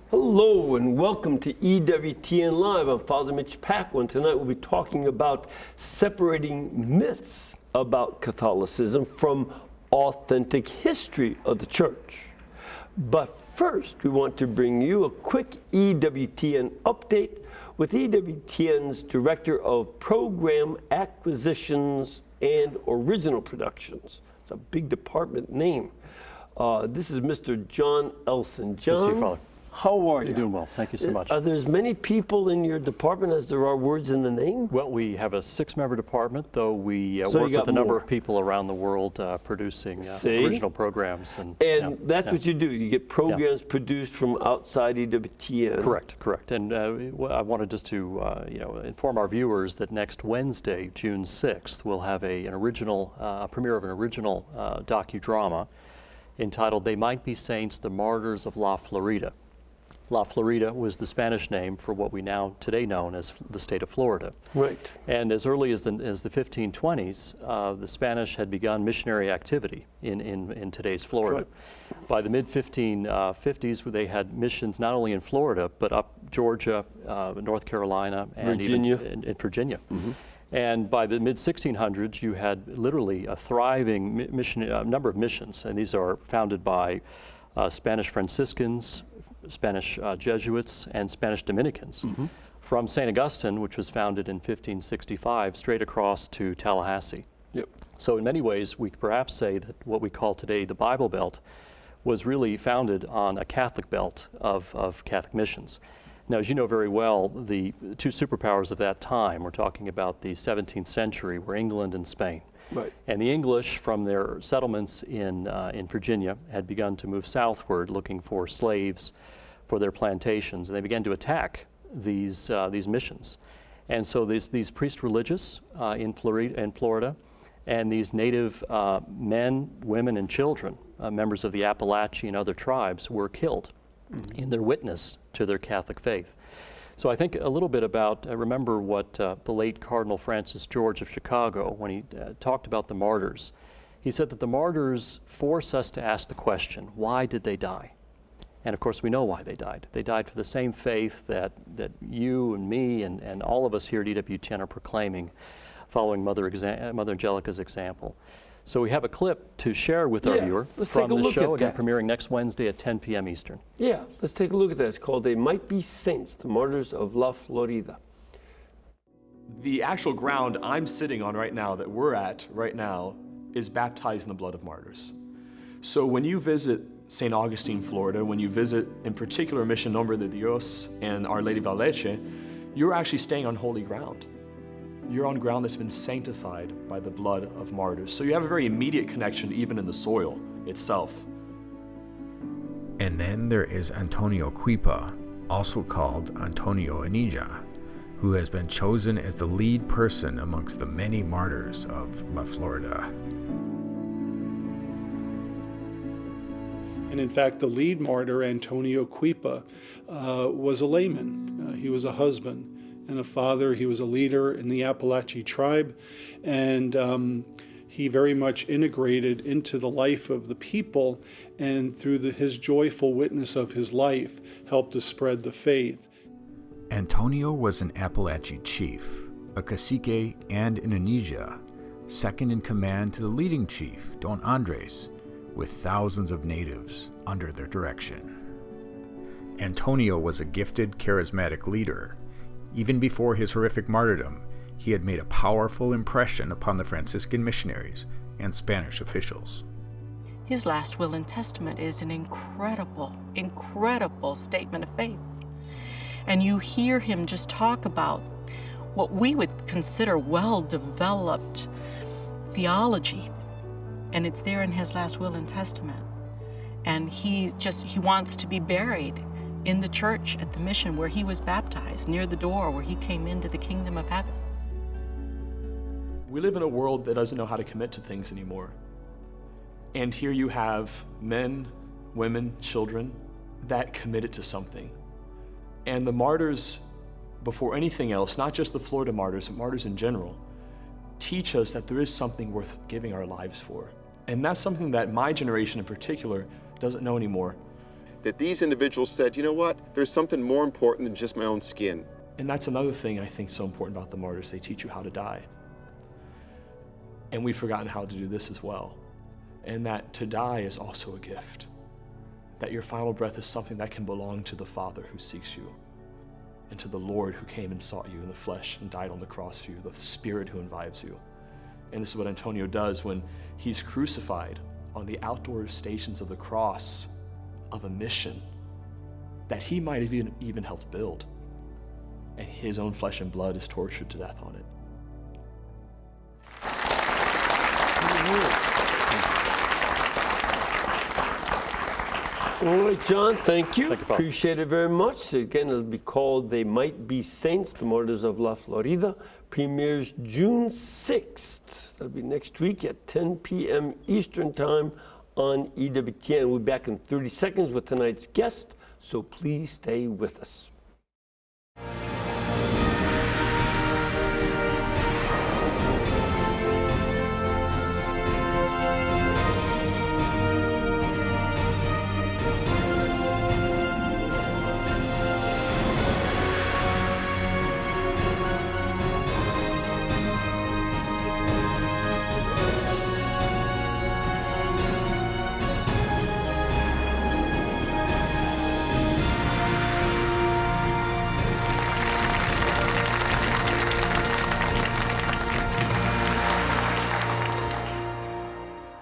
Hello and welcome to EWTN Live. I'm Father Mitch Paquin. Tonight we'll be talking about separating myths about Catholicism from authentic history of the Church. But first, we want to bring you a quick EWTN update with EWTN's Director of Program Acquisitions and Original Productions. It's a big department name. This is Mr. John Elson. John, good to see you, Father. How are you? You're doing well. Thank you so much. Are there as many people in your department as there are words in the name? Well, we have a 6-member department, though we work with a number of people around the world producing original programs. And that's what you do. You get programs produced from outside EWTN. Correct. And I wanted just to inform our viewers that next Wednesday, June 6th, we'll have a premiere of an original docudrama entitled "They Might Be Saints, the Martyrs of La Florida." La Florida was the Spanish name for what we now today know as the state of Florida. Right. And as early as the 1520s, the Spanish had begun missionary activity in today's Florida. Right. By the mid-1550s, they had missions not only in Florida, but up Georgia, North Carolina, and Virginia. Even in Virginia. Mm-hmm. And by the mid-1600s, you had literally a thriving number of missions, and these are founded by Spanish Franciscans, Spanish Jesuits, and Spanish Dominicans, from St. Augustine, which was founded in 1565, straight across to Tallahassee. Yep. So in many ways, we could perhaps say that what we call today the Bible Belt was really founded on a Catholic belt of Catholic missions. Now, as you know very well, the two superpowers of that time, we're talking about the 17th century, were England and Spain. Right. And the English, from their settlements in Virginia, had begun to move southward looking for slaves for their plantations, and they began to attack these missions. And so these priest religious in Florida, and these native men, women, and children, members of the Appalachian and other tribes, were killed in their witness to their Catholic faith. So I think a little bit about, remember what the late Cardinal Francis George of Chicago, when he talked about the martyrs, he said that the martyrs force us to ask the question, why did they die? And of course we know why they died. They died for the same faith that you and me and all of us here at EWTN are proclaiming, following Mother Angelica's example. So we have a clip to share with our viewer from the show, again premiering next Wednesday at 10 p.m. Eastern. Yeah, let's take a look at that. It's called "They Might Be Saints, the Martyrs of La Florida." The actual ground I'm sitting on right now, that we're at right now, is baptized in the blood of martyrs. So when you visit St. Augustine, Florida, when you visit in particular Mission Nombre de Dios and Our Lady de la Leche, you're actually staying on holy ground. You're on ground that's been sanctified by the blood of martyrs. So you have a very immediate connection even in the soil itself. And then there is Antonio Quipa, also called Antonio Anija, who has been chosen as the lead person amongst the many martyrs of La Florida. And in fact, the lead martyr, Antonio Quipa, was a layman. He was a husband and a father. He was a leader in the Appalachian tribe, and he very much integrated into the life of the people, and through his joyful witness of his life, helped to spread the faith. Antonio was an Appalachian chief, a cacique and an Anija, second in command to the leading chief, Don Andres, with thousands of natives under their direction. Antonio was a gifted, charismatic leader. Even before his horrific martyrdom, he had made a powerful impression upon the Franciscan missionaries and Spanish officials. His last will and testament is an incredible statement of faith. And you hear him just talk about what we would consider well-developed theology, and it's there in his last will and testament. And he wants to be buried in the church at the mission where he was baptized, near the door where he came into the kingdom of heaven. We live in a world that doesn't know how to commit to things anymore. And here you have men, women, children that committed to something. And the martyrs, before anything else, not just the Florida martyrs, but martyrs in general, teach us that there is something worth giving our lives for. And that's something that my generation in particular doesn't know anymore. that these individuals said, you know what, there's something more important than just my own skin. And that's another thing I think so important about the martyrs. They teach you how to die. And we've forgotten how to do this as well. And that to die is also a gift. That your final breath is something that can belong to the Father who seeks you, and to the Lord who came and sought you in the flesh and died on the cross for you, the Spirit who invites you. And this is what Antonio does when he's crucified on the outdoor stations of the cross of a mission that he might have even helped build. And his own flesh and blood is tortured to death on it. All right, John, thank you. Thank you, Paul. Appreciate it very much. Again, it'll be called They Might Be Saints, The Martyrs of La Florida. Premieres June 6th. That'll be next week at 10 p.m. Eastern Time on EWTN. We'll be back in 30 seconds with tonight's guest, so please stay with us.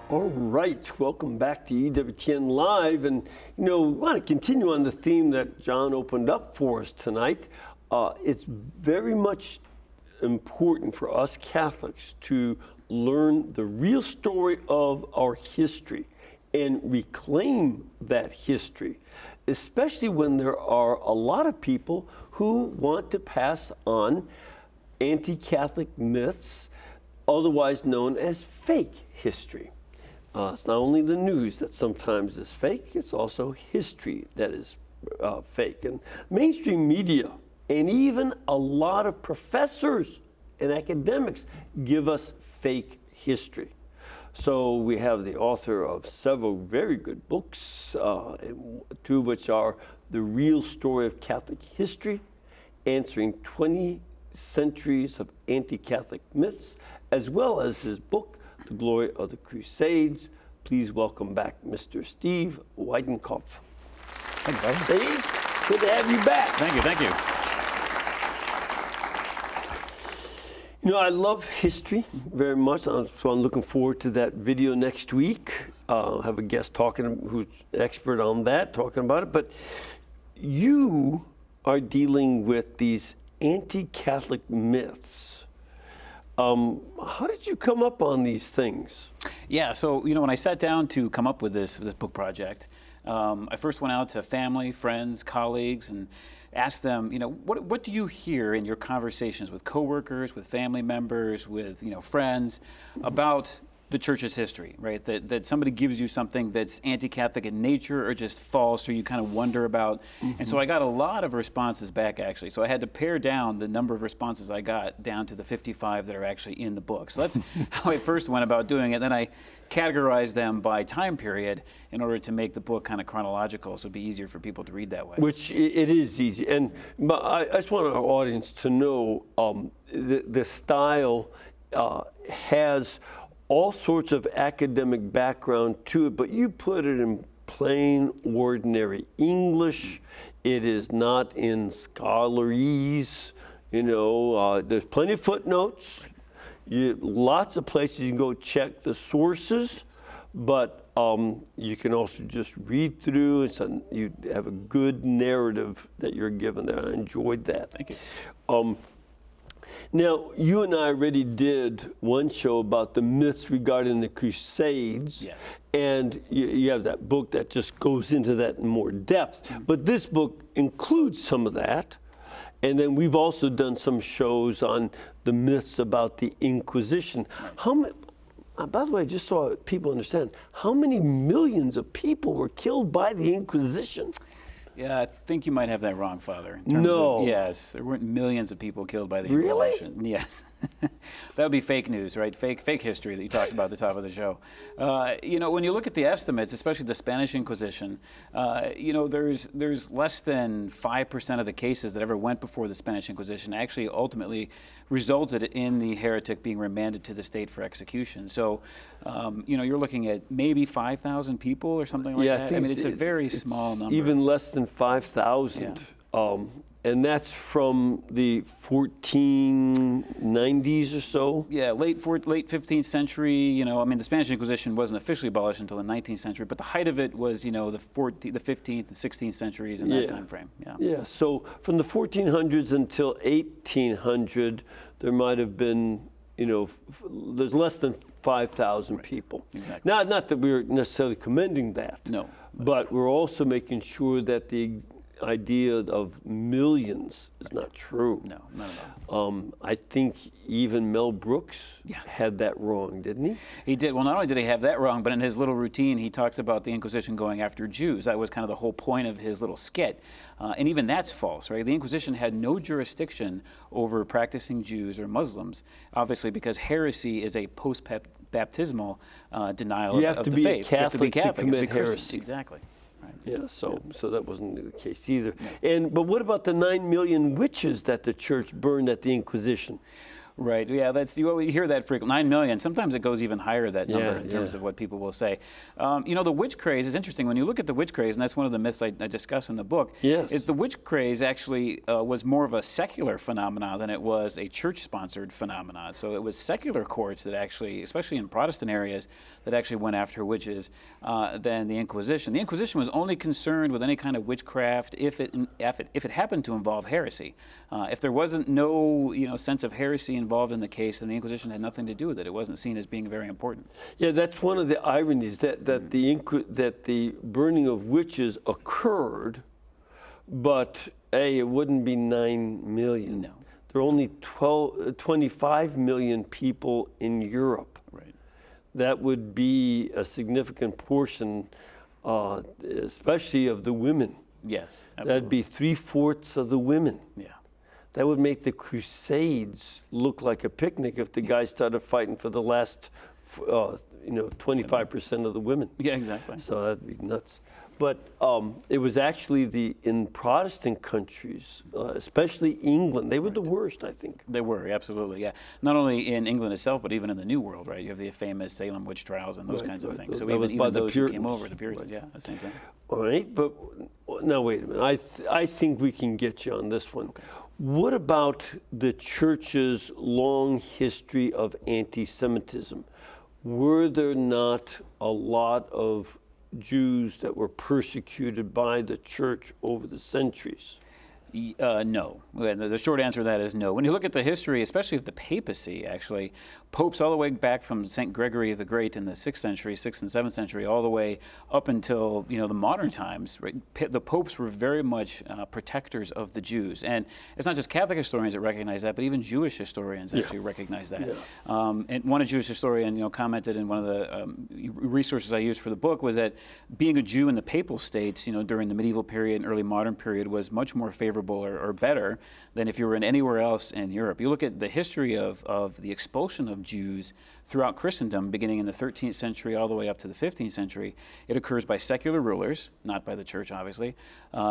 All right, welcome back to EWTN Live. And, we want to continue on the theme that John opened up for us tonight. It's very much important for us Catholics to learn the real story of our history and reclaim that history, especially when there are a lot of people who want to pass on anti-Catholic myths, otherwise known as fake history. It's not only the news that sometimes is fake, it's also history that is fake. And mainstream media and even a lot of professors and academics give us fake history. So we have the author of several very good books, two of which are The Real Story of Catholic History, answering 20 centuries of anti-Catholic myths, as well as his book, The Glory of the Crusades. Please welcome back Mr. Steve Weidenkopf. Thanks, brother. Steve, good to have you back. Thank you, thank you. I love history very much, so I'm looking forward to that video next week. I'll have a guest who's expert on that, talking about it. But you are dealing with these anti-Catholic myths. How did you come up on these things? Yeah, so when I sat down to come up with this book project, I first went out to family, friends, colleagues, and asked them, what do you hear in your conversations with coworkers, with family members, with friends about the church's history, right? That somebody gives you something that's anti-Catholic in nature or just false, or you kind of wonder about. Mm-hmm. And so I got a lot of responses back, actually. So I had to pare down the number of responses I got down to the 55 that are actually in the book. So that's how I first went about doing it. Then I categorized them by time period in order to make the book kind of chronological, so it'd be easier for people to read that way. Which it is easy. But I just want our audience to know the style has all sorts of academic background to it, but you put it in plain, ordinary English. It is not in scholarese. There's plenty of footnotes. Lots of places you can go check the sources, but you can also just read through. You have a good narrative that you're given there. I enjoyed that. Thank you. Now, you and I already did one show about the myths regarding the Crusades, yes. And you have that book that just goes into that in more depth. Mm-hmm. But this book includes some of that. And then we've also done some shows on the myths about the Inquisition. Right. By the way, just so people understand, how many millions of people were killed by the Inquisition? Yeah, I think you might have that wrong, Father. In terms No. Of, yes, there weren't millions of people killed by the Really? Inquisition. Yes. That would be fake news, right? Fake history that you talked about at the top of the show. You know, when you look at the estimates, especially the Spanish Inquisition, you know, there's less than 5% of the cases that ever went before the Spanish Inquisition actually ultimately resulted in the heretic being remanded to the state for execution. So, you know, you're looking at maybe 5,000 people or something like that. I mean, it's a very small number. Even less than 5,000. And that's from the 1490s or so? Yeah, late 15th century. You know, I mean, the Spanish Inquisition wasn't officially abolished until the 19th century, but the height of it was, you know, the 15th and 16th centuries in that time frame. Yeah. Yeah. So from the 1400s until 1800, there might have been, you know, there's less than 5,000 people. Exactly. Not that we're necessarily commending that. No. But we're also making sure that the idea of millions is not true. No, not at all. I think even Mel Brooks had that wrong, didn't he? He did. Well, not only did he have that wrong, but in his little routine, he talks about the Inquisition going after Jews. That was kind of the whole point of his little skit. And even that's false, right? The Inquisition had no jurisdiction over practicing Jews or Muslims, obviously because heresy is a post-baptismal denial You have of to the be a faith. You have to be Catholic to Catholic. You have to commit be Christian. heresy. Exactly. Right. Yeah, so that wasn't the case either. But what about the 9 million witches that the church burned at the Inquisition? Right. Yeah, you hear that frequently. 9 million. Sometimes it goes even higher, that number, in terms yeah. of what people will say. You know, the witch craze is interesting. When you look at the witch craze, and that's one of the myths I discuss in the book, Yes. is the witch craze actually was more of a secular phenomenon than it was a church-sponsored phenomenon. So it was secular courts that actually, especially in Protestant areas, that actually went after witches than the Inquisition. The Inquisition was only concerned with any kind of witchcraft if it happened to involve heresy. If there wasn't no sense of heresy involved in the case, then the Inquisition had nothing to do with it. It wasn't seen as being very important. Yeah, that's one of the ironies that the burning of witches occurred, but it wouldn't be 9 million. No. There are only 25 million people in Europe. Right. That would be a significant portion, especially of the women. Yes, absolutely. That'd be 3/4 of the women. Yeah. That would make the Crusades look like a picnic if the guys started fighting for the last, 25% of the women. Yeah, exactly. So that'd be nuts. But it was actually in Protestant countries, especially England, they were the worst, I think. They were, absolutely, yeah. Not only in England itself, but even in the New World, right? You have the famous Salem witch trials and those kinds of things. So That was by even the those who came Puritans. over, the Puritans, yeah, at the same time. All right, but now wait a minute. I think we can get you on this one. Okay. What about the church's long history of anti-Semitism? Were there not a lot of Jews that were persecuted by the church over the centuries? No. The short answer to that is no. When you look at the history, especially of the papacy, actually, popes all the way back from St. Gregory the Great in the 6th century, 6th and 7th century, all the way up until the modern times, right? The popes were very much protectors of the Jews. And it's not just Catholic historians that recognize that, but even Jewish historians actually recognize that. Yeah. And one Jewish historian commented in one of the resources I used for the book was that being a Jew in the papal states, during the medieval period and early modern period was much more favorable or better than if you were in anywhere else in Europe. You look at the history of the expulsion of Jews throughout Christendom, beginning in the 13th century all the way up to the 15th century. It occurs by secular rulers, not by the church, obviously,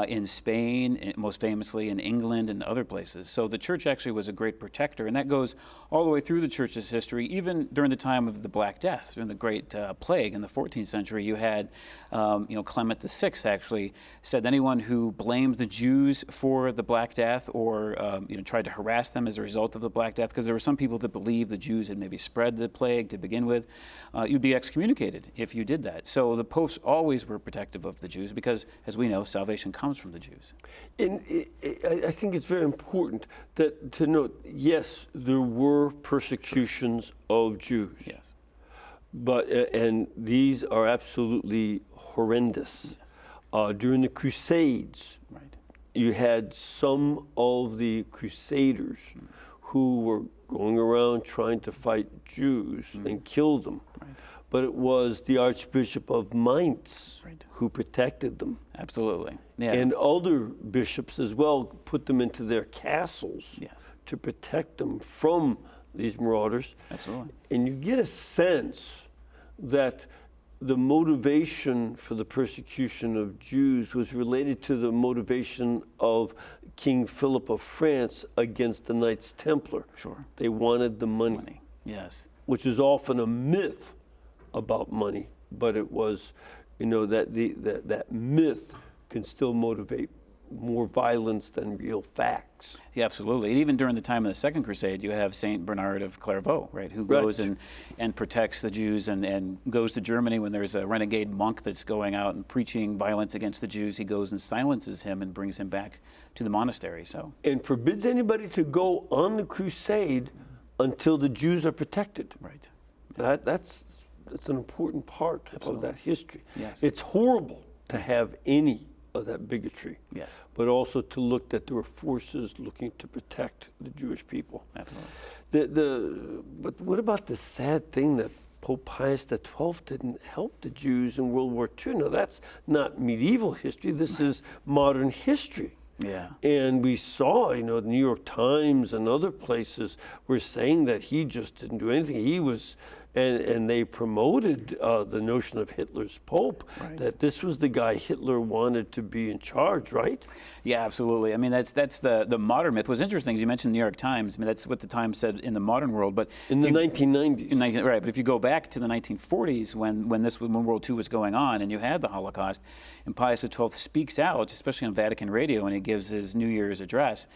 in Spain, most famously in England and other places. So the church actually was a great protector, and that goes all the way through the church's history, even during the time of the Black Death, during the Great Plague in the 14th century. You had, Clement VI actually said anyone who blamed the Jews for the Black Death or tried to harass them as a result of the Black Death, because there were some people that believed the Jews had maybe spread the plague to begin with, you'd be excommunicated if you did that. So the popes always were protective of the Jews because, as we know, salvation comes from the Jews. And I think it's very important to note, yes, there were persecutions of Jews. Yes. But and these are absolutely horrendous. Yes. During the Crusades, right, you had some of the Crusaders who were going around trying to fight Jews and kill them. Right. but it was the Archbishop of Mainz Right. who protected them. Absolutely. Yeah. And other bishops as well put them into their castles Yes. to protect them from these marauders. Absolutely. And you get a sense that the motivation for the persecution of Jews was related to the motivation of King Philip of France against the Knights Templar. Sure. They wanted the money, Yes. which is often a myth about money, but it was, you know, that myth can still motivate more violence than real facts. Yeah, absolutely. And even during the time of the Second Crusade, you have Saint Bernard of Clairvaux, right, who Right. goes and protects the Jews and goes to Germany when there's a renegade monk that's going out and preaching violence against the Jews. He goes and silences him and brings him back to the monastery. So And forbids anybody to go on the crusade until the Jews are protected. right. That's an important part of that history. Yes. It's horrible to have any of that bigotry, Yes. but also to look that there were forces looking to protect the Jewish people. Absolutely. But what about the sad thing that Pope Pius XII didn't help the Jews in World War II? Now, that's not medieval history. This is modern history. Yeah. And we saw, you know, the New York Times and other places were saying that he just didn't do anything. He was, and they promoted the notion of Hitler's Pope, Right. that this was the guy Hitler wanted to be in charge, right? Yeah, absolutely. I mean, that's the modern myth. What's interesting is you mentioned the New York Times. I mean, that's what the Times said in the modern world. But In the 1990s. Right, but if you go back to the 1940s when World II was going on and you had the Holocaust, and Pius XII speaks out, especially on Vatican Radio, when he gives his New Year's address,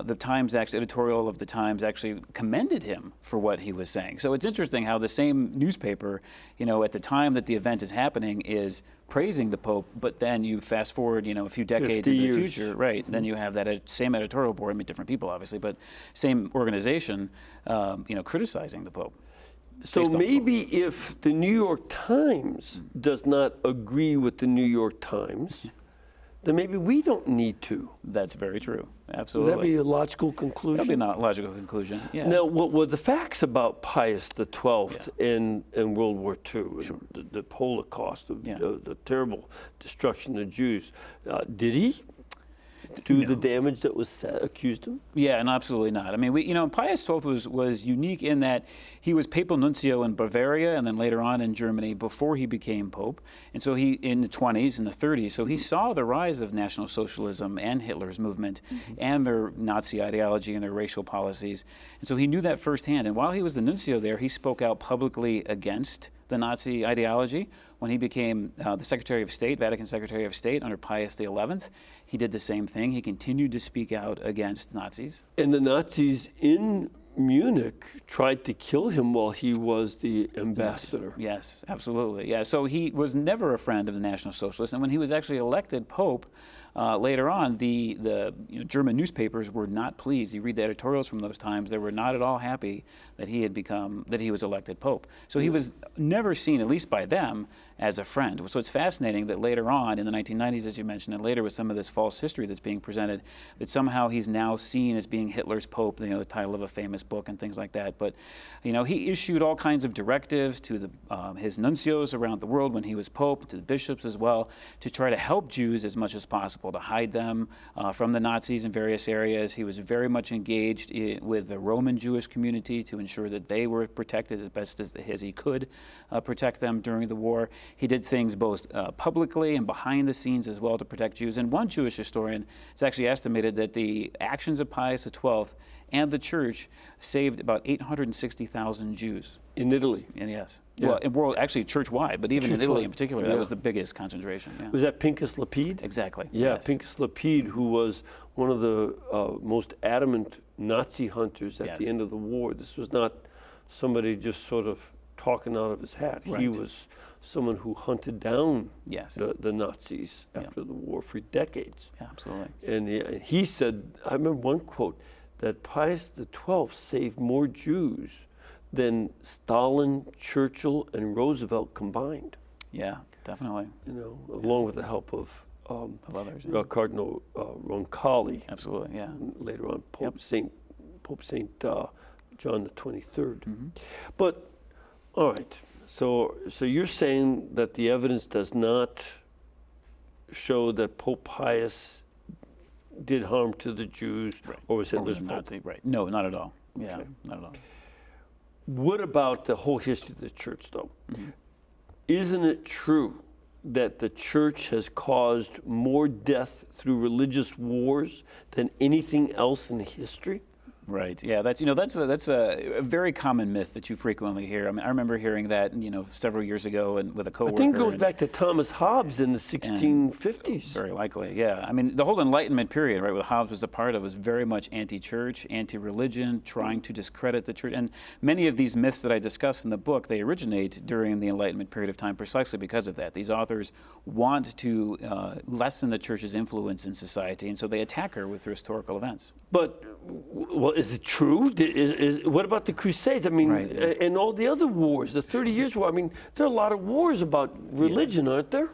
the Times editorial of the Times actually commended him for what he was saying. So it's interesting how the same newspaper, you know, at the time that the event is happening, is praising the Pope, but then you fast forward, you know, a few decades 50 into the years. future, right? Then you have that same editorial board, I mean, different people obviously, but same organization, you know, criticizing the Pope. So based on maybe if the New York Times does not agree with the New York Times, then maybe we don't need to. That's very true. Would Absolutely. that be a logical conclusion? That'd be a logical conclusion. Yeah. Now, what were the facts about Pius XII in World War II, and the Holocaust, the terrible destruction of Jews? Did he do the damage that was accused him? Yeah, and absolutely not. I mean, you know, Pius XII was unique in that he was papal nuncio in Bavaria and then later on in Germany before he became pope. And so he, in the 20s and the 30s, so he saw the rise of National Socialism and Hitler's movement and their Nazi ideology and their racial policies. And so he knew that firsthand. And while he was the nuncio there, he spoke out publicly against the Nazi ideology. When he became the Secretary of State, Vatican Secretary of State under Pius XI, he did the same thing. He continued to speak out against Nazis. And the Nazis in Munich tried to kill him while he was the ambassador. Yes, absolutely. Yeah, so he was never a friend of the National Socialists. And when he was actually elected Pope, later on, the German newspapers were not pleased. You read the editorials from those times; they were not at all happy that he was elected Pope. So he was never seen, at least by them, as a friend. So it's fascinating that later on, in the 1990s, as you mentioned, and later with some of this false history that's being presented, that somehow he's now seen as being Hitler's Pope, you know, the title of a famous book and things like that. But, you know, he issued all kinds of directives to his nuncios around the world when he was Pope, to the bishops as well, to try to help Jews as much as possible, to hide them from the Nazis in various areas. He was very much engaged with the Roman Jewish community to ensure that they were protected as best as he could protect them during the war. He did things both publicly and behind the scenes as well to protect Jews. And one Jewish historian has actually estimated that the actions of Pius XII and the church saved about 860,000 Jews. In Italy. And yes. Yeah. Well, in world, actually church-wide, but even in Italy Church-wide. in particular, that was the biggest concentration. Yeah. Was that Pincus Lapide? Exactly. Yeah, Yes. Pincus Lapide, who was one of the most adamant Nazi hunters at the Yes. end of the war. This was not somebody just sort of talking out of his hat. He Right. was someone who hunted down Yes. the Nazis after the war for decades. Yeah, absolutely. And he said, I remember one quote, that Pius XII saved more Jews than Stalin, Churchill, and Roosevelt combined. Yeah, definitely. You know, along with the help of Of others. Yeah. Cardinal Roncalli. Absolutely, yeah. Later on, Pope Saint John the 23rd. Mm-hmm. But all right, So you're saying that the evidence does not show that Pope Pius did harm to the Jews, or was Hitler's fault? Nazi, right? No, not at all. Yeah, Okay. not at all. What about the whole history of the church, though? Isn't it true that the church has caused more death through religious wars than anything else in history? Right. Yeah. That's a very common myth that you frequently hear. I mean, I remember hearing that several years ago and with a I coworker. think it goes back to Thomas Hobbes in the 1650s. Very likely. Yeah. I mean, the whole Enlightenment period, right, what Hobbes was a part of, was very much anti-church, anti-religion, trying to discredit the church. And many of these myths that I discuss in the book, they originate during the Enlightenment period of time, precisely because of that. These authors want to lessen the church's influence in society, and so they attack her with historical events. But, well, is it true? What about the Crusades? I mean, Right. and all the other wars, the 30 Years' War. I mean, there are a lot of wars about religion, aren't there?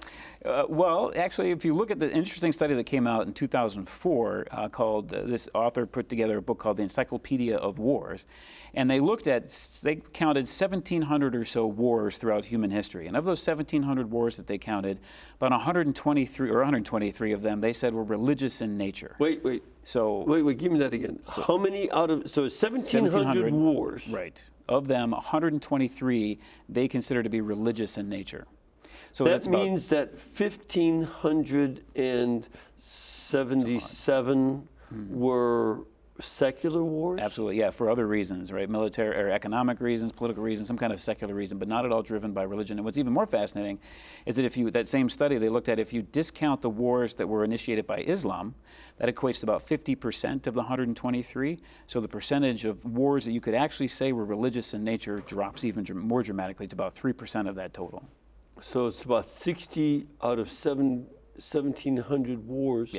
Well, actually, if you look at the interesting study that came out in 2004 called, this author put together a book called The Encyclopedia of Wars, and they counted 1,700 or so wars throughout human history. And of those 1,700 wars that they counted, about 123 of them, they said were religious in nature. Wait, give me that again. How many out of, so 1,700 wars? Right. Of them, 123 they consider to be religious in nature. So that that's means that 1,577 were secular wars? Absolutely, yeah, for other reasons, right? Military or economic reasons, political reasons, some kind of secular reason, but not at all driven by religion. And what's even more fascinating is that that same study, they looked at if you discount the wars that were initiated by Islam, that equates to about 50% of the 123. So the percentage of wars that you could actually say were religious in nature drops even more dramatically to about 3% of that total. So it's about 60 out of 1,700 wars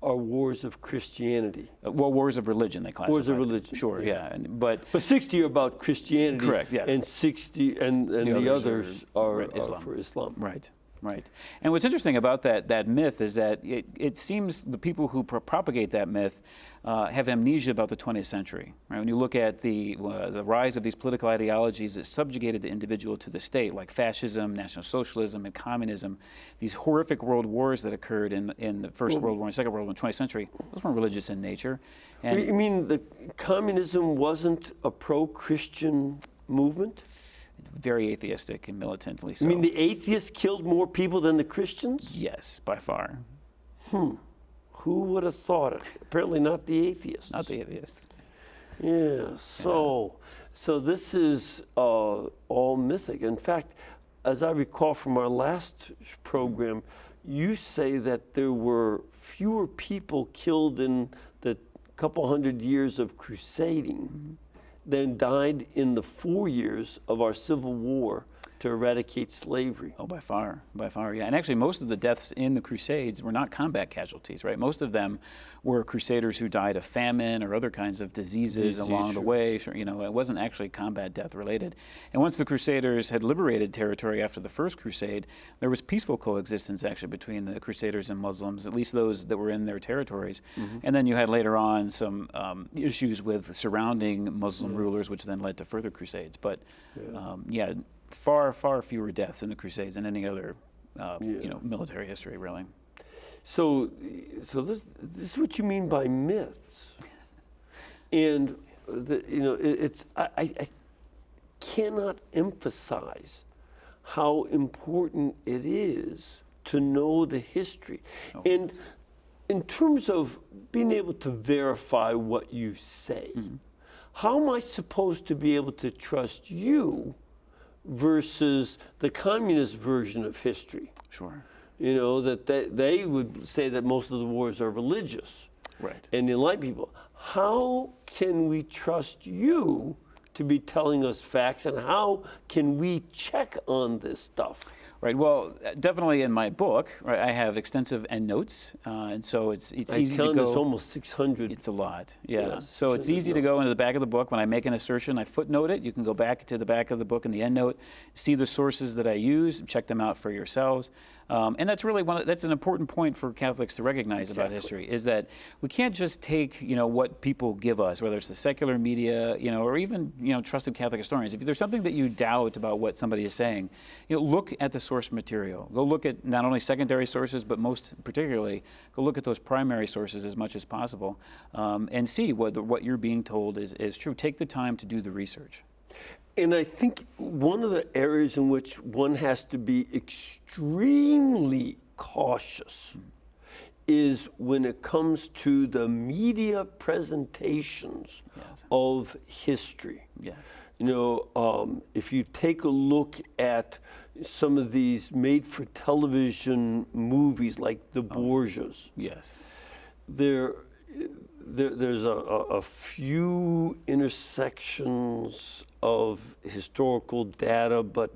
are wars of Christianity. Well, wars of religion, they classify. Wars of religion. Sure, yeah. But 60 are about Christianity. Correct, yeah. And 60, and the others are for Islam. Right. Right. And what's interesting about that myth is that it seems the people who propagate that myth have amnesia about the 20th century. Right? When you look at the rise of these political ideologies that subjugated the individual to the state, like fascism, National Socialism, and communism, these horrific world wars that occurred in the First World War and Second World War in the 20th century, those weren't religious in nature. And you mean the communism wasn't a pro-Christian movement? Very atheistic and militantly so. You mean the atheists killed more people than the Christians? Yes, by far. Who would have thought it? Apparently not the atheists. Not the atheists. Yeah, so this is all mythic. In fact, as I recall from our last program, you say that there were fewer people killed in the couple hundred years of crusading than died in the 4 years of our Civil War to eradicate slavery. Oh, by far, yeah. And actually, most of the deaths in the Crusades were not combat casualties, right? Most of them were crusaders who died of famine or other kinds of diseases along the way. Sure, it wasn't actually combat death related. And once the Crusaders had liberated territory after the First Crusade, there was peaceful coexistence actually between the Crusaders and Muslims, at least those that were in their territories. And then you had later on some issues with surrounding Muslim rulers, which then led to further Crusades. But far fewer deaths in the Crusades than any other, military history, really. So this is what you mean by myths, and I cannot emphasize how important it is to know the history, and in terms of being able to verify what you say, how am I supposed to be able to trust you versus the communist version of history? Sure. That they would say that most of the wars are religious. Right. And the enlightened people. How can we trust you to be telling us facts, and how can we check on this stuff? Right. Well, definitely in my book, right, I have extensive endnotes, and so it's easy to go. It's almost 600. It's a lot. Yeah. So it's easy to go into the back of the book. When I make an assertion, I footnote it. You can go back to the back of the book in the endnote, see the sources that I use, check them out for yourselves. And that's really that's an important point for Catholics to recognize about history, is that we can't just take what people give us, whether it's the secular media, or even trusted Catholic historians. If there's something that you doubt about what somebody is saying, look at the source material. Go look at not only secondary sources, but most particularly, go look at those primary sources as much as possible, and see whether what you're being told is true. Take the time to do the research. And I think one of the areas in which one has to be extremely cautious is when it comes to the media presentations of history. Yes. If you take a look at some of these made-for-television movies like The Borgias, Yes. there's a few intersections of historical data, but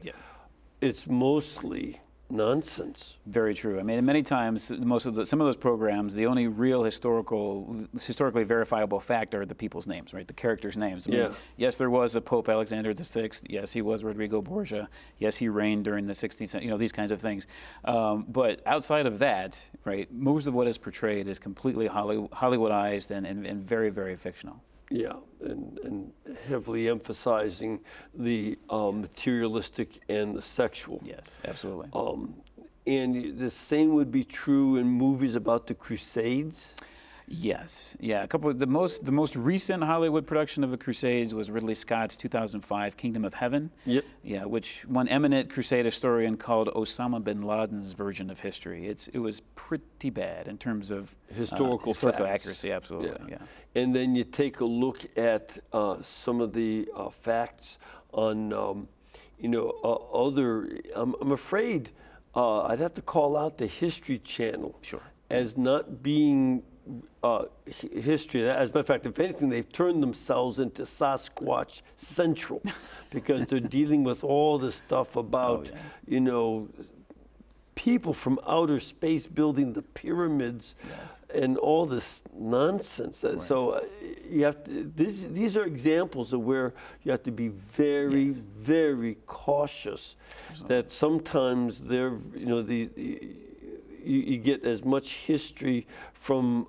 it's mostly nonsense. Very true. I mean, many times, some of those programs, the only real historically verifiable fact are the people's names, right? The characters' names. I mean, yes, there was a Pope Alexander VI. Yes, he was Rodrigo Borgia. Yes, he reigned during the 16th century. These kinds of things. But outside of that, right, most of what is portrayed is completely Hollywoodized and very, very fictional. Yeah, and heavily emphasizing the materialistic and the sexual. Yes, absolutely. And the same would be true in movies about the Crusades. Yes, yeah. The most recent Hollywood production of the Crusades was Ridley Scott's 2005 Kingdom of Heaven. Yep. Yeah, which one eminent Crusade historian called Osama bin Laden's version of history. It was pretty bad in terms of historical accuracy. Absolutely. Yeah. And then you take a look at some of the facts on other. I'm afraid I'd have to call out the History Channel. Sure. As not being history. As a matter of fact, if anything, they've turned themselves into Sasquatch Central because they're dealing with all this stuff about, people from outer space building the pyramids and all this nonsense. Right. So you have to, these are examples of where you have to be very, very cautious. That sometimes they're, you get as much history from,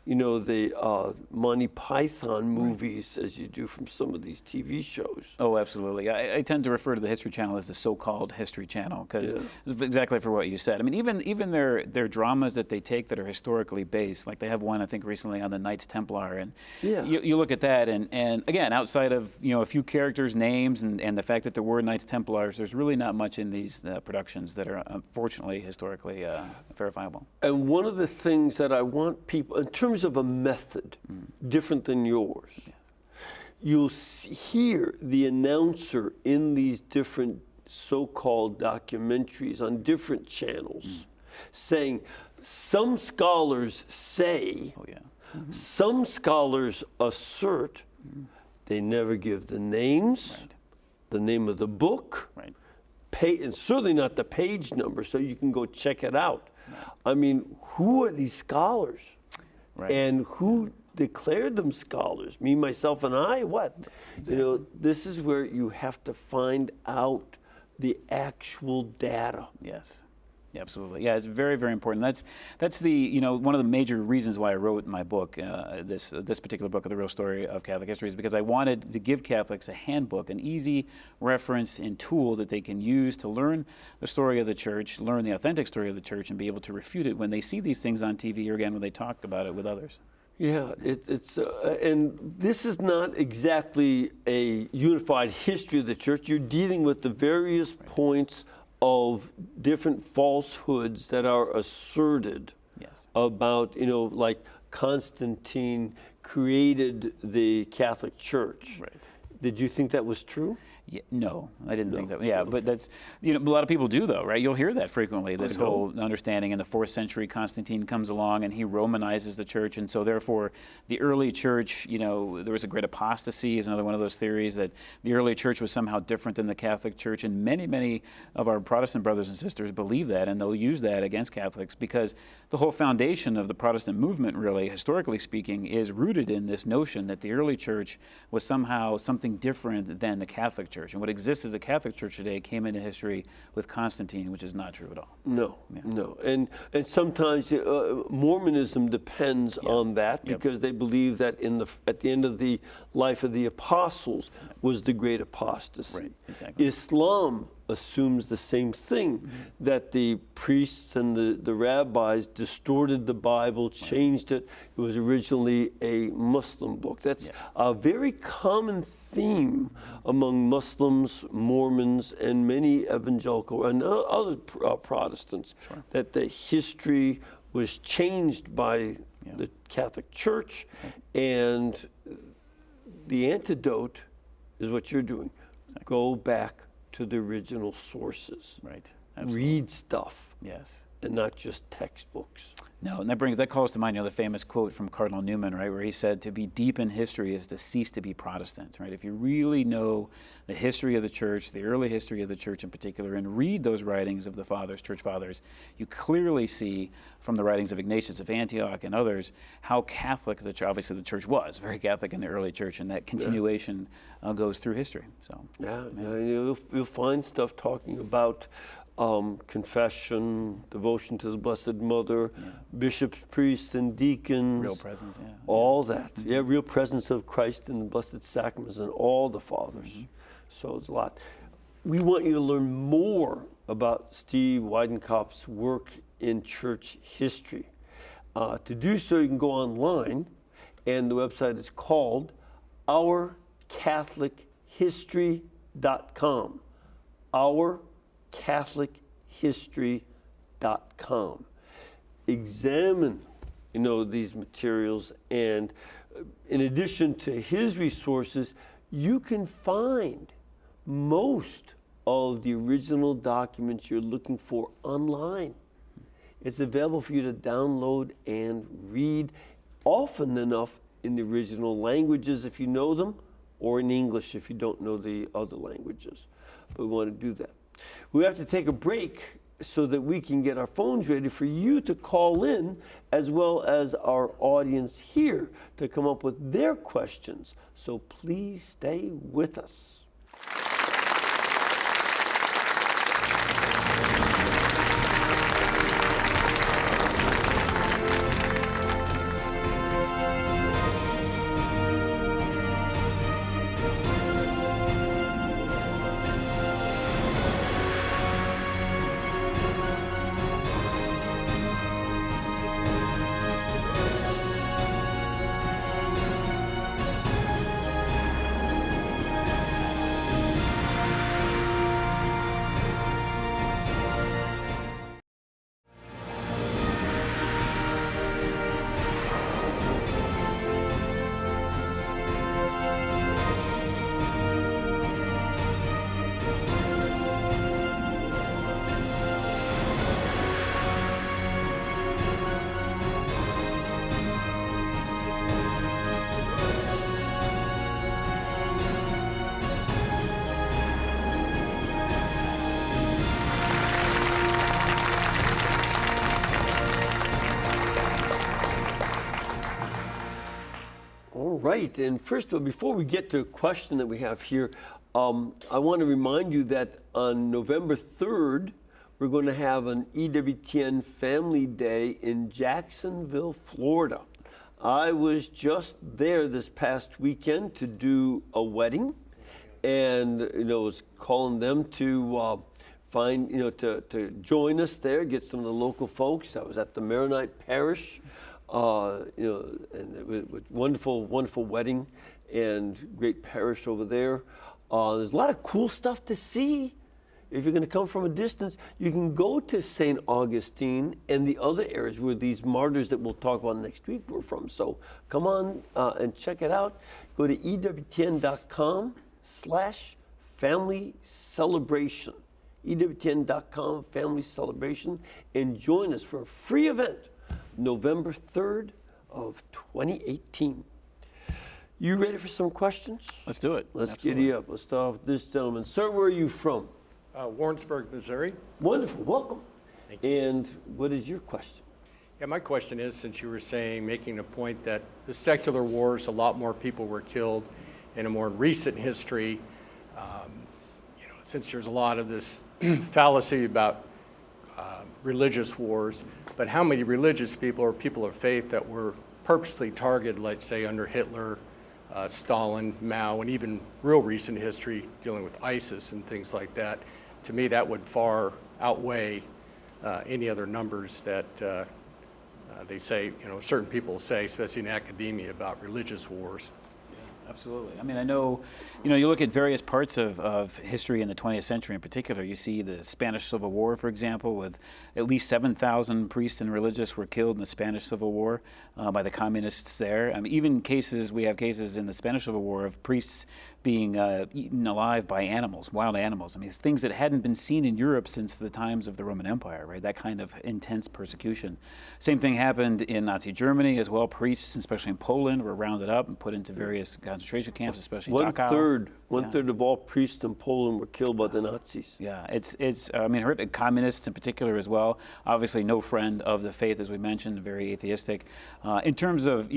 the Monty Python movies as you do from some of these TV shows. Oh, absolutely. I tend to refer to the History Channel as the so-called History Channel because exactly for what you said. I mean, even their dramas that they take that are historically based, like they have one I think recently on the Knights Templar, and you look at that, and again, outside of a few characters' names and the fact that there were Knights Templars, there's really not much in these productions that are unfortunately historically verifiable. And one of the things that I want people, in terms of a method different than yours, you'll hear the announcer in these different so-called documentaries on different channels saying, some scholars say, some scholars assert, they never give the names, the name of the book, and certainly not the page number, so you can go check it out. I mean, who are these scholars? And who declared them scholars? Me, myself, and I? What? Exactly. This is where you have to find out the actual data. Yes. Absolutely. Yeah, it's very, very important. That's the one of the major reasons why I wrote my book, this particular book of the real story of Catholic history, is because I wanted to give Catholics a handbook, an easy reference and tool that they can use to learn the story of the Church, learn the authentic story of the Church, and be able to refute it when they see these things on TV or again when they talk about it with others. Yeah, it's and this is not exactly a unified history of the Church. You're dealing with the various points of different falsehoods that are asserted about, like Constantine created the Catholic Church. Did you think that was true? Yeah, no, I didn't think that. Yeah, but that's, a lot of people do though, right? You'll hear that frequently, this whole understanding in the 4th century, Constantine comes along and he Romanizes the Church, and so therefore the early Church, there was a great apostasy is another one of those theories that the early Church was somehow different than the Catholic Church, and many of our Protestant brothers and sisters believe that, and they'll use that against Catholics because the whole foundation of the Protestant movement, really, historically speaking, is rooted in this notion that the early Church was somehow something something different than the Catholic Church. And what exists as the Catholic Church today came into history with Constantine, which is not true at all. No, no. And sometimes Mormonism depends on that because they believe that at the end of the life of the apostles was the great apostasy. Right, exactly. Islam assumes the same thing, that the priests and the rabbis distorted the Bible, changed it. It was originally a Muslim book. That's a very common theme among Muslims, Mormons, and many evangelical and other Protestants, that the history was changed by the Catholic Church, and the antidote is what you're doing. Go back to the original sources. Right. Read stuff. Yes. And not just textbooks. No, and that calls to mind, the famous quote from Cardinal Newman, right, where he said, "To be deep in history is to cease to be Protestant," right? If you really know the history of the church, the early history of the church in particular, and read those writings of the fathers, church fathers, you clearly see from the writings of Ignatius of Antioch and others how Catholic the church, obviously the church was very Catholic in the early church, and that continuation goes through history. So you'll find stuff talking about confession, devotion to the Blessed Mother, bishops, priests, and deacons. Real presence, all that. Real presence of Christ in the Blessed Sacraments and all the fathers. So it's a lot. We want you to learn more about Steve Weidenkopf's work in church history. To do so, you can go online, and the website is called OurCatholicHistory.com. OurCatholicHistory.com. Examine, these materials, and in addition to his resources, you can find most of the original documents you're looking for online. It's available for you to download and read, often enough in the original languages if you know them, or in English if you don't know the other languages. But we want to do that. We have to take a break so that we can get our phones ready for you to call in, as well as our audience here to come up with their questions. So please stay with us. Right, and first of all, before we get to a question that we have here, I want to remind you that on November 3rd, we're going to have an EWTN Family Day in Jacksonville, Florida. I was just there this past weekend to do a wedding, and was calling them to to join us there, get some of the local folks. I was at the Maronite Parish. And it was a wonderful, wonderful wedding and great parish over there. There's a lot of cool stuff to see. If you're going to come from a distance, you can go to St. Augustine and the other areas where these martyrs that we'll talk about next week were from. So come on and check it out. Go to EWTN.com/family celebration. EWTN.com family celebration, and join us for a free event November 3rd of 2018. You ready for some questions? Let's do it. Let's get you up. Let's start off with this gentleman. Sir, where are you from? Warrensburg, Missouri. Wonderful. Welcome. Thank you. And what is your question? Yeah, my question is, since you were making a point that the secular wars, a lot more people were killed, in a more recent history, since there's a lot of this fallacy about religious wars, but how many religious people or people of faith that were purposely targeted, let's say under Hitler, Stalin, Mao, and even real recent history dealing with ISIS and things like that, to me that would far outweigh any other numbers that they say, certain people say, especially in academia, about religious wars. Absolutely. I mean, I know, you look at various parts of history in the 20th century in particular. You see the Spanish Civil War, for example, with at least 7,000 priests and religious were killed in the Spanish Civil War by the communists there. I mean, even we have cases in the Spanish Civil War of priests being eaten alive by animals, wild animals. I mean, it's things that hadn't been seen in Europe since the times of the Roman Empire, right? That kind of intense persecution. Same thing happened in Nazi Germany as well. Priests, especially in Poland, were rounded up and put into various concentration camps, especially Dachau. One third of all priests in Poland were killed by the Nazis. Yeah, it's I mean, horrific. Communists in particular as well. Obviously, no friend of the faith, as we mentioned, very atheistic. In terms of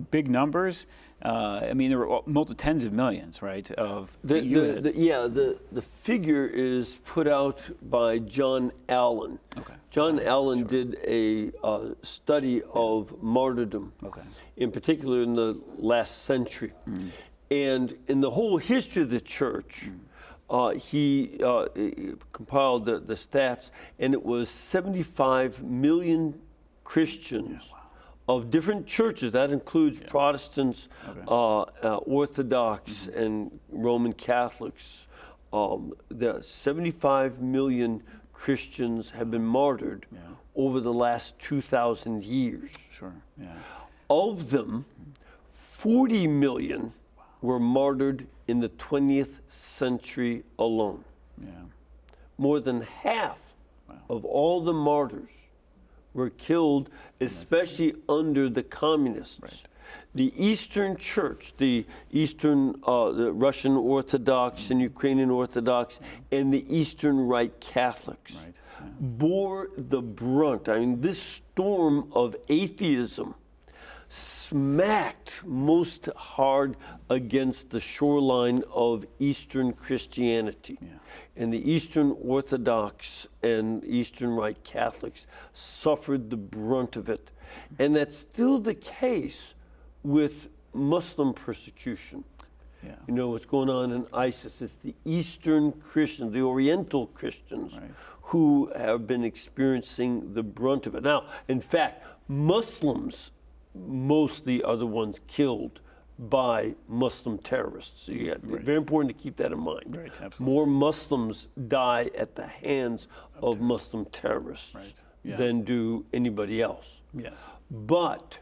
big numbers, I mean, there were tens of millions, right? Of the figure is put out by John Allen. Okay. John Allen did a study of martyrdom, in particular in the last century. And in the whole history of the church, he compiled the stats, and it was 75 million Christians of different churches. That includes Protestants, Orthodox, and Roman Catholics. There are 75 million Christians have been martyred over the last 2,000 years. Sure. Yeah. Of them, 40 million were martyred in the 20th century alone. Yeah. More than half of all the martyrs were killed, especially under the communists. Right. The Eastern Church, the Russian Orthodox and Ukrainian Orthodox, and the Eastern Rite Catholics bore the brunt. I mean, this storm of atheism smacked most hard against the shoreline of Eastern Christianity. And the Eastern Orthodox and Eastern Rite Catholics suffered the brunt of it. And that's still the case with Muslim persecution. You know what's going on in ISIS. It's the Eastern Christians, the Oriental Christians, who have been experiencing the brunt of it. Now, in fact, Muslims mostly are the ones killed by Muslim terrorists. So very important to keep that in mind. More Muslims die at the hands of Muslim terrorists than do anybody else. Yes. But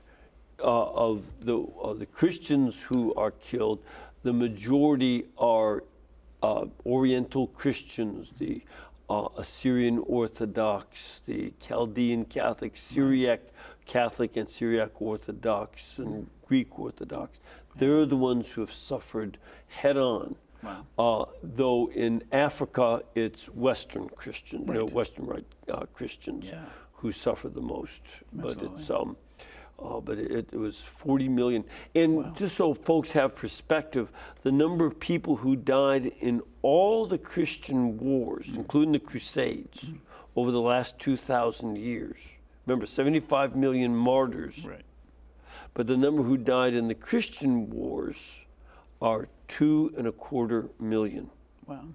of the Christians who are killed, the majority are Oriental Christians, the Assyrian Orthodox, the Chaldean Catholic, Syriac Catholic and Syriac Orthodox, and Greek Orthodox. They're the ones who have suffered head on. Though in Africa, it's Western Christians, Western Rite Christians who suffer the most. Absolutely. But it was 40 million. And just so folks have perspective, the number of people who died in all the Christian wars, including the Crusades, over the last 2,000 years. Remember, 75 million martyrs. But the number who died in the Christian wars are 2.25 million. Wow.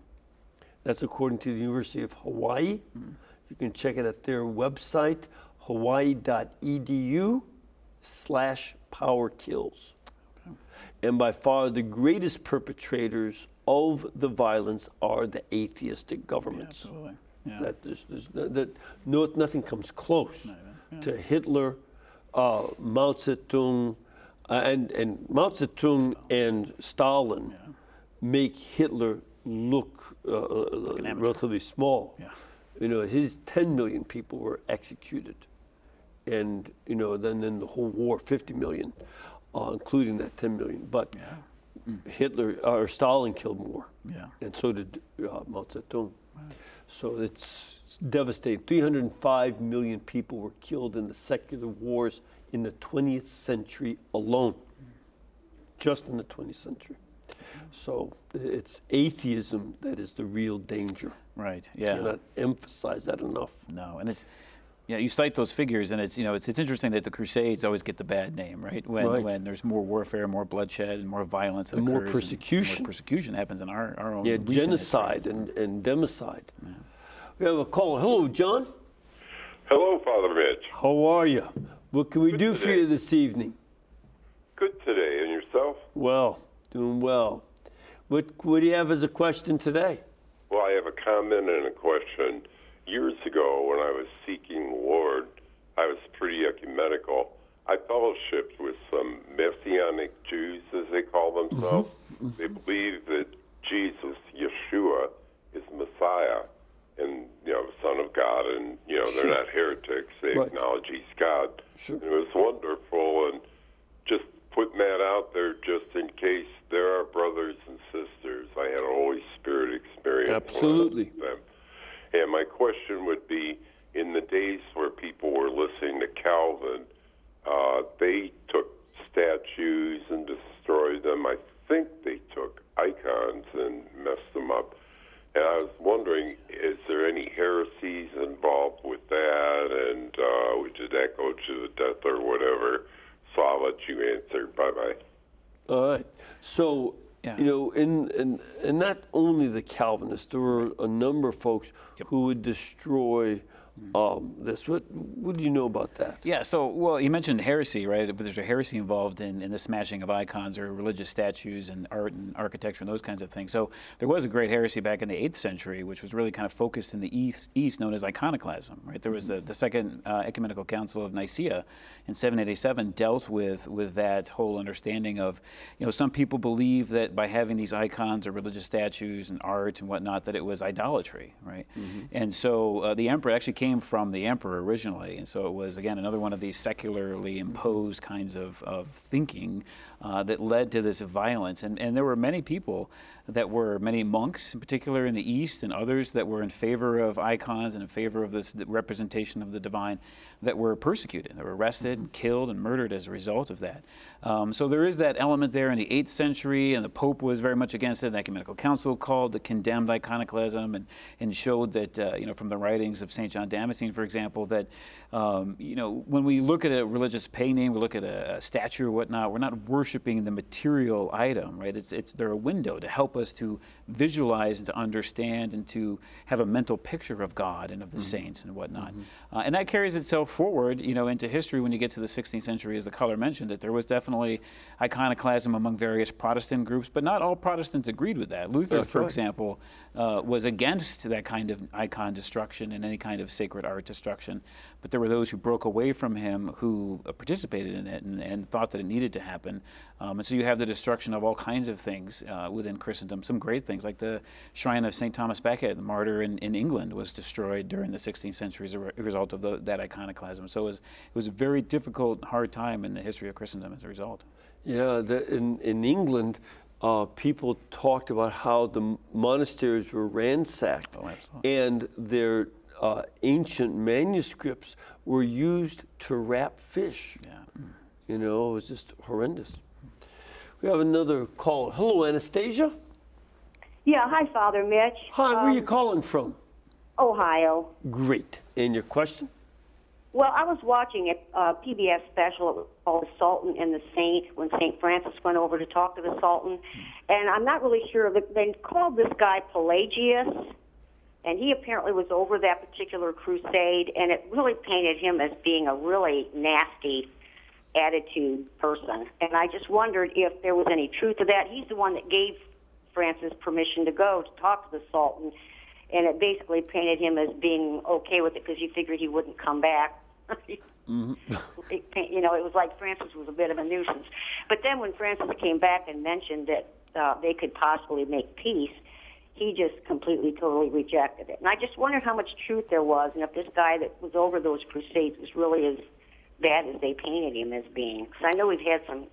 That's according to the University of Hawaii. You can check it at their website, hawaii.edu/powerkills. And by far the greatest perpetrators of the violence are the atheistic governments. Nothing comes close to Hitler, Mao Zedong, and Mao Zedong and Stalin make Hitler look relatively small. His 10 million people were executed. And, then in the whole war, 50 million, including that 10 million. But Hitler, or Stalin killed more. And so did Mao Zedong. So it's devastating. 305 million people were killed in the secular wars in the 20th century alone. Just in the 20th century. So it's atheism that is the real danger. Right. Yeah. Cannot emphasize that enough. No, and it's, you cite those figures, and it's, it's interesting that the Crusades always get the bad name, right? When there's more warfare, more bloodshed, and more violence that and more occurs, persecution. And more persecution happens in our own. Yeah, recent genocide history. and democide. Yeah. We have a caller. Hello, John. Hello, Father Mitch. How are you? What can we do for today. you this evening? Good today, and yourself? Well, doing well. What do you have as a question today? Well, I have a comment and a question. Years ago, when I was seeking the Lord, I was pretty ecumenical. I fellowshipped with some Messianic Jews, as they call themselves. They believe that Jesus, Yeshua, is Messiah and, the Son of God, and, they're not heretics. They acknowledge he's God. Sure. And it was wonderful, and just putting that out there just in case there are brothers and sisters. I had a Holy Spirit experience. Absolutely. With them. And my question would be, in the days where people were listening to Calvin, they took statues and destroyed them. I think they took icons and messed them up. And I was wondering, is there any heresies involved with that? And did that go to the death or whatever? So I'll let you answer. Bye-bye. All right. So, in not only the Calvinists, there were a number of folks who would destroy this. What do you know about that? Yeah, so, you mentioned heresy, right? But there's a heresy involved in the smashing of icons or religious statues and art and architecture and those kinds of things. So there was a great heresy back in the 8th century, which was really kind of focused in the East known as Iconoclasm, right? There was the Second Ecumenical Council of Nicaea in 787 dealt with that whole understanding of, some people believe that by having these icons or religious statues and art and whatnot, that it was idolatry, right? And so the emperor actually came from the emperor originally, and so it was, again, another one of these secularly imposed kinds of thinking that led to this violence. And there were many people many monks in particular in the East and others that were in favor of icons and in favor of this representation of the divine that were persecuted. They were arrested and killed and murdered as a result of that. So there is that element there in the 8th century, and the Pope was very much against it. The Ecumenical Council condemned iconoclasm and showed that, from the writings of St. John Damascene, for example, that, when we look at a religious painting, we look at a statue or whatnot, we're not worshiping the material item, right? They're a window to help us to visualize and to understand and to have a mental picture of God and of the saints and whatnot. And that carries itself forward, into history when you get to the 16th century, as the caller mentioned, that there was definitely iconoclasm among various Protestant groups, but not all Protestants agreed with that. Luther, for example, was against that kind of icon destruction and any kind of sacred art destruction, but there were those who broke away from him who participated in it and thought that it needed to happen. And so you have the destruction of all kinds of things within Christendom, some great things, like the shrine of St. Thomas Becket, the martyr in England, was destroyed during the 16th century as a result of that iconoclasm. So it was a very difficult, hard time in the history of Christendom as a result. Yeah, in England, people talked about how the monasteries were ransacked, and their ancient manuscripts were used to wrap fish. Yeah. It was just horrendous. We have another caller. Hello, Anastasia. Yeah, hi, Father Mitch. Hi, where are you calling from? Ohio. Great. And your question? Well, I was watching a PBS special called The Sultan and the Saint when St. Francis went over to talk to the Sultan. And I'm not really sure. They called this guy Pelagius, and he apparently was over that particular crusade, and it really painted him as being a really nasty attitude person. And I just wondered if there was any truth to that. He's the one that gave Francis permission to go to talk to the Sultan, and it basically painted him as being okay with it because he figured he wouldn't come back. It was like Francis was a bit of a nuisance. But then when Francis came back and mentioned that they could possibly make peace, he just completely, totally rejected it. And I just wondered how much truth there was, and if this guy that was over those crusades was really as bad as they painted him as being. Because I know we've had some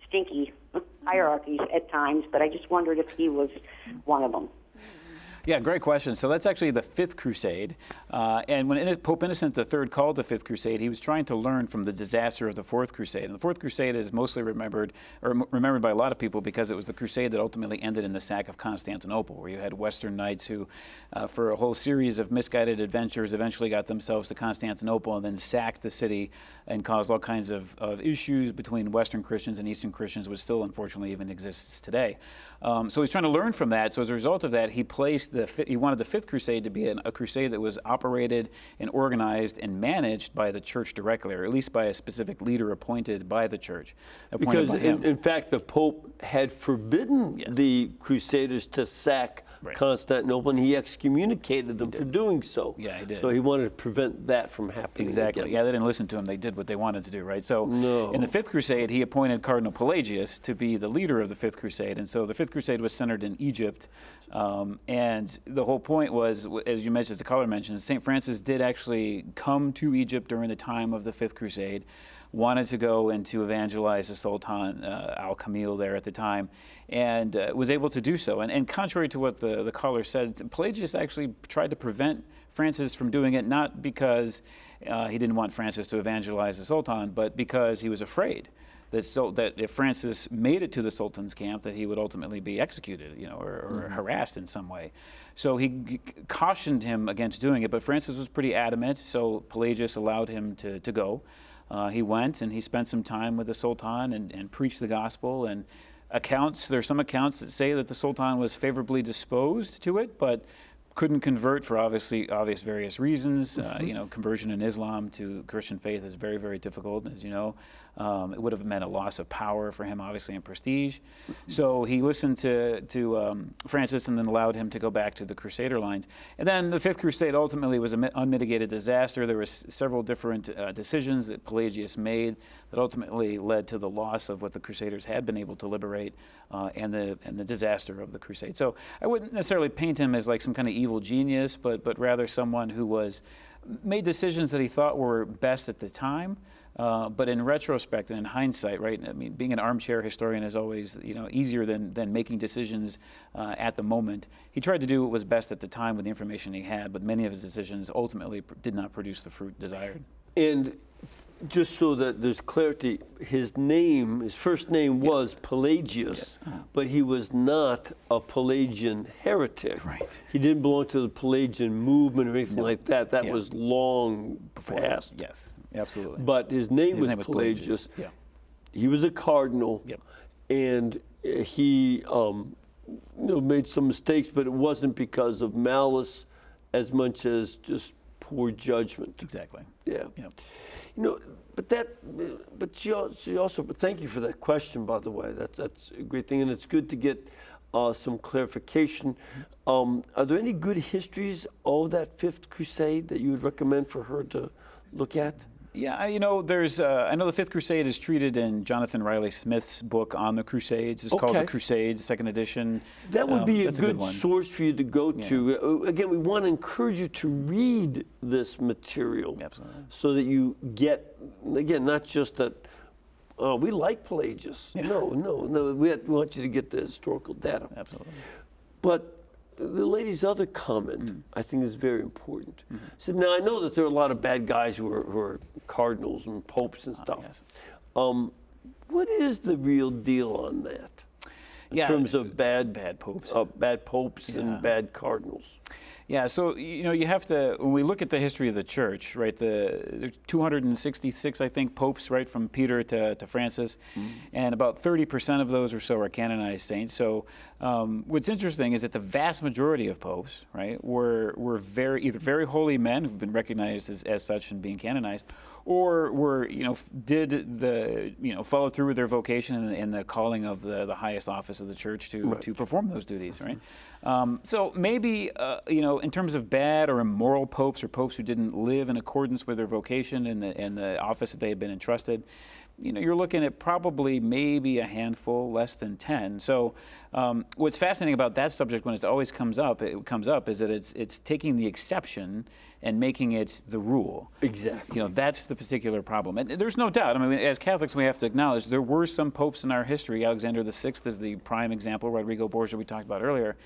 stinky hierarchies at times, but I just wondered if he was one of them. Yeah, great question. So that's actually the Fifth Crusade. And when Pope Innocent III called the Fifth Crusade, he was trying to learn from the disaster of the Fourth Crusade. And the Fourth Crusade is mostly remembered by a lot of people because it was the crusade that ultimately ended in the sack of Constantinople, where you had Western knights who, for a whole series of misguided adventures, eventually got themselves to Constantinople and then sacked the city and caused all kinds of issues between Western Christians and Eastern Christians, which still unfortunately even exists today. So he's trying to learn from that. So as a result of that, he wanted the Fifth Crusade to be a crusade that was operated and organized and managed by the church directly, or at least by a specific leader appointed by the church. Because in fact, the Pope had forbidden the Crusaders to sack Constantinople, and he excommunicated them for doing so. Yeah, he did. So he wanted to prevent that from happening Exactly. again. Yeah, they didn't listen to him. They did what they wanted to do, right? So No. in the Fifth Crusade, he appointed Cardinal Pelagius to be the leader of the Fifth Crusade. And so the Fifth Crusade was centered in Egypt. And the whole point was, as you mentioned, as the caller mentioned, St. Francis did actually come to Egypt during the time of the Fifth Crusade, wanted to go and to evangelize the Sultan Al-Kamil there at the time, and was able to do so. And contrary to what the caller said, Pelagius actually tried to prevent Francis from doing it, not because he didn't want Francis to evangelize the Sultan, but because he was afraid that if Francis made it to the Sultan's camp, that he would ultimately be executed, or harassed in some way. So he cautioned him against doing it, but Francis was pretty adamant, so Pelagius allowed him to go. He went and he spent some time with the Sultan and preached the gospel. And there's some accounts that say that the Sultan was favorably disposed to it, but couldn't convert for obvious various reasons. Conversion in Islam to Christian faith is very, very difficult, as you know. It would have meant a loss of power for him, obviously, and prestige. So he listened to Francis and then allowed him to go back to the Crusader lines. And then the Fifth Crusade ultimately was an unmitigated disaster. There were several different decisions that Pelagius made that ultimately led to the loss of what the Crusaders had been able to liberate and the disaster of the Crusade. So I wouldn't necessarily paint him as like some kind of evil genius, but rather someone who made decisions that he thought were best at the time. But in retrospect and in hindsight, right? I mean, being an armchair historian is always, easier than making decisions at the moment. He tried to do what was best at the time with the information he had, but many of his decisions ultimately did not produce the fruit desired. And just so that there's clarity, his first name was Pelagius, but he was not a Pelagian heretic. Right. He didn't belong to the Pelagian movement or anything like that. That was long past. Yes, absolutely. But his name was Pelagius. Yeah. He was a cardinal, and he made some mistakes, but it wasn't because of malice as much as just poor judgment. Exactly. Yeah. But she also. But thank you for that question, by the way. That's a great thing, and it's good to get some clarification. Are there any good histories of that Fifth Crusade that you would recommend for her to look at? Yeah, there's. I know the Fifth Crusade is treated in Jonathan Riley Smith's book on the Crusades. It's called The Crusades, second edition. That would be a good source for you to go to. Again, we want to encourage you to read this material, so that you get, again, not just that. We like Pelagius. Yeah. No. We want you to get the historical data. Absolutely. But the lady's other comment, I think, is very important. So now I know that there are a lot of bad guys who are cardinals and popes and stuff. Yes. What is the real deal on that in terms of bad popes, and bad cardinals? Yeah, so you have to, when we look at the history of the church, right, there's 266, I think, popes, right, from Peter to Francis, and about 30% of those or so are canonized saints. So what's interesting is that the vast majority of popes, right, were either very holy men who've been recognized as such and being canonized, or were, followed through with their vocation and the calling of the highest office of the church to perform those duties, right? So maybe, in terms of bad or immoral popes or popes who didn't live in accordance with their vocation and the office that they had been entrusted, you're looking at probably maybe a handful, less than 10. So what's fascinating about that subject when it always comes up, is that it's taking the exception and making it the rule. Exactly. That's the particular problem. And there's no doubt. I mean, as Catholics, we have to acknowledge there were some popes in our history. Alexander VI is the prime example. Rodrigo Borgia, we talked about earlier,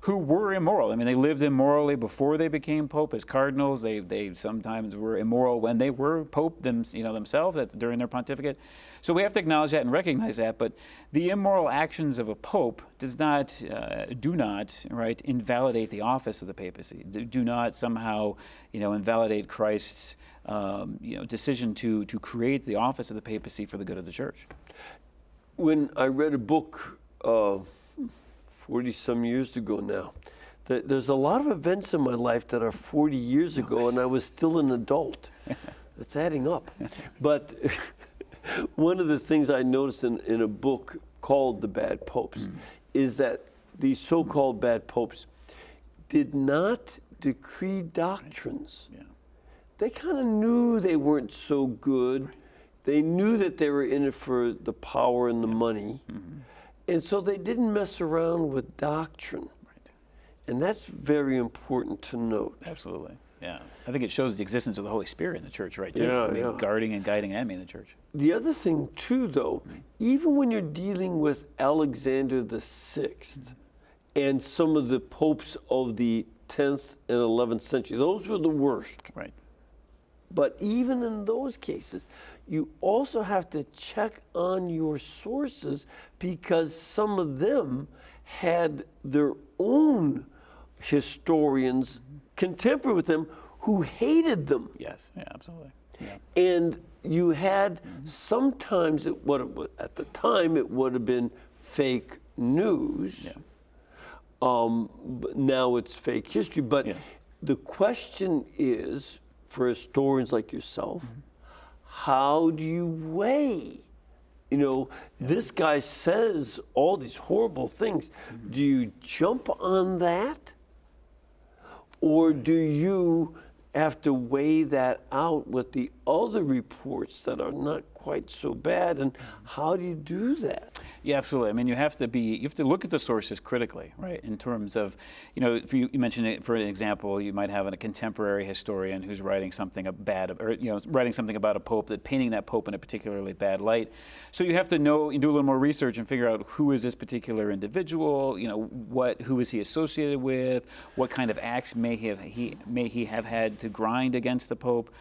who were immoral. I mean, they lived immorally before they became pope as cardinals. They sometimes were immoral when they were pope themselves during their pontificate. So we have to acknowledge that and recognize that. But the immoral actions of a pope do not invalidate the office of the papacy. Do not somehow invalidate Christ's decision to create the office of the papacy for the good of the church. When I read a book 40-some years ago now, there's a lot of events in my life that are 40 years ago, and I was still an adult. It's adding up. But one of the things I noticed in a book called The Bad Popes is that these so-called bad popes did not decree doctrines. Yeah. They kind of knew they weren't so good. They knew that they were in it for the power and the money. And so they didn't mess around with doctrine. Right. And that's very important to note. Absolutely. Yeah. I think it shows the existence of the Holy Spirit in the church, right, too? Yeah, I mean, yeah. guarding and guiding Emmy in the church. The other thing, too, though, even when you're dealing with Alexander VI and some of the popes of the 10th and 11th century, those were the worst. Right. But even in those cases, you also have to check on your sources because some of them had their own historians contemporary with them who hated them. Yes, yeah, absolutely. Yeah. And you had sometimes, at the time, it would have been fake news. Yeah. But now it's fake history. But the question is, for historians like yourself, how do you weigh? This guy says all these horrible things. Do you jump on that? Or do you have to weigh that out with the other reports that are not quite so bad? And how do you do that? Yeah, absolutely. I mean, you have to look at the sources critically, right? In terms of, if you mentioned it, for an example, you might have a contemporary historian who's writing something about a pope, painting that pope in a particularly bad light. So you have to do a little more research and figure out who is this particular individual, who is he associated with, what kind of acts may he have had to grind against the pope.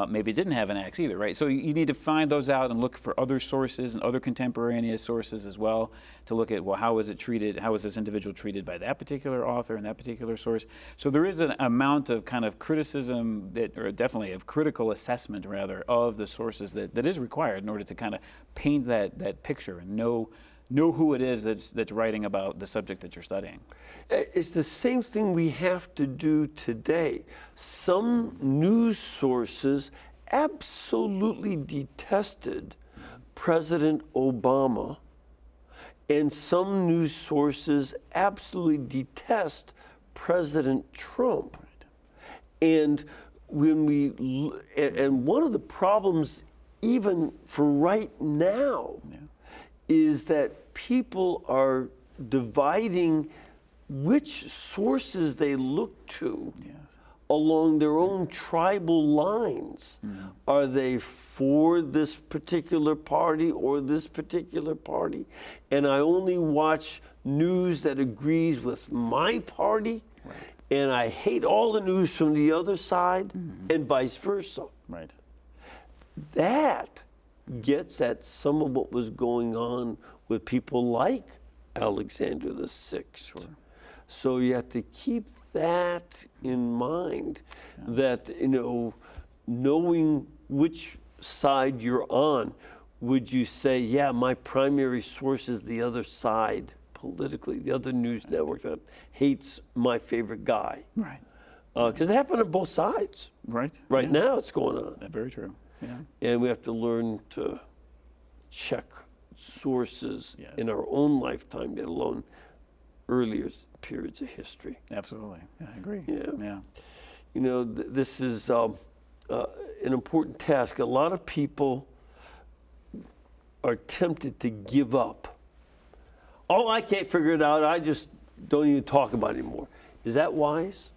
Maybe didn't have an axe either, right? So you need to find those out and look for other sources and other contemporaneous sources as well to look at, well, how is it treated? How is this individual treated by that particular author and that particular source? So there is an amount of kind of criticism or definitely of critical assessment rather of the sources that is required in order to kind of paint that picture and know who it is that's writing about the subject that you're studying. It's the same thing we have to do today. Some news sources absolutely detested President Obama, and some news sources absolutely detest President Trump. And and one of the problems, even for right now, is that people are dividing which sources they look to along their own tribal lines. Are they for this particular party or this particular party? And I only watch news that agrees with my party, and I hate all the news from the other side, and vice versa. Right. That gets at some of what was going on with people like Alexander VI. Sure. So you have to keep that in mind, that, knowing which side you're on, would you say, yeah, my primary source is the other side politically, the other news network that hates my favorite guy? Right. Because it happened on both sides. Right. Right now it's going on. That's very true. Yeah. And we have to learn to check sources in our own lifetime, let alone earlier periods of history. Absolutely. Yeah, I agree. Yeah. This is an important task. A lot of people are tempted to give up. Oh, I can't figure it out. I just don't even talk about it anymore. Is that wise?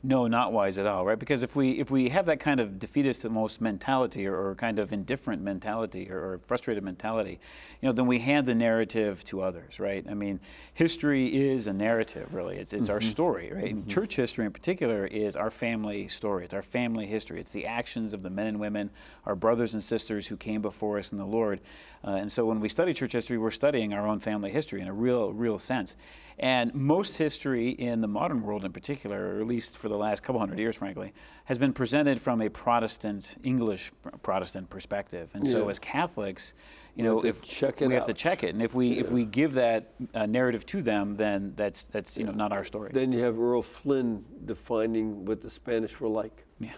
No, not wise at all, right? Because if we have that kind of defeatist almost mentality or kind of indifferent mentality or frustrated mentality, then we hand the narrative to others, right? I mean, history is a narrative, really. It's our story, right? And church history in particular is our family story. It's our family history. It's the actions of the men and women, our brothers and sisters who came before us in the Lord. And so when we study church history, we're studying our own family history in a real sense. And most history in the modern world in particular, or at least for the last couple hundred years, frankly, has been presented from a Protestant, English Protestant perspective. And so as Catholics, we have to check it. And if we give that narrative to them, then that's not our story. Then you have Earl Flynn defining what the Spanish were like. Yeah.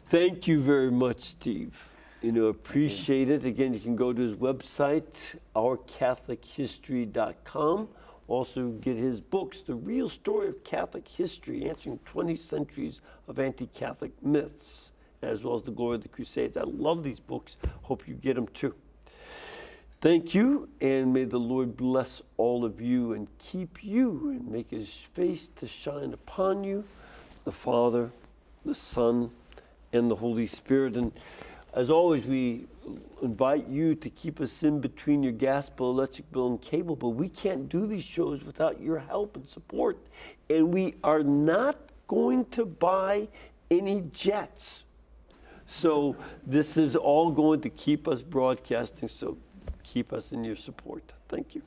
Thank you very much, Steve. Appreciate it. Again, you can go to his website, ourcatholichistory.com. Also get his books, The Real Story of Catholic History, answering 20 centuries of anti-Catholic myths, as well as The Glory of the Crusades. I love these books. Hope you get them too. Thank you, and may the Lord bless all of you and keep you and make his face to shine upon you, the Father, the Son, and the Holy Spirit. And as always, we invite you to keep us in between your gas bill, electric bill, and cable bill. We can't do these shows without your help and support. And we are not going to buy any jets. So this is all going to keep us broadcasting, so keep us in your support. Thank you.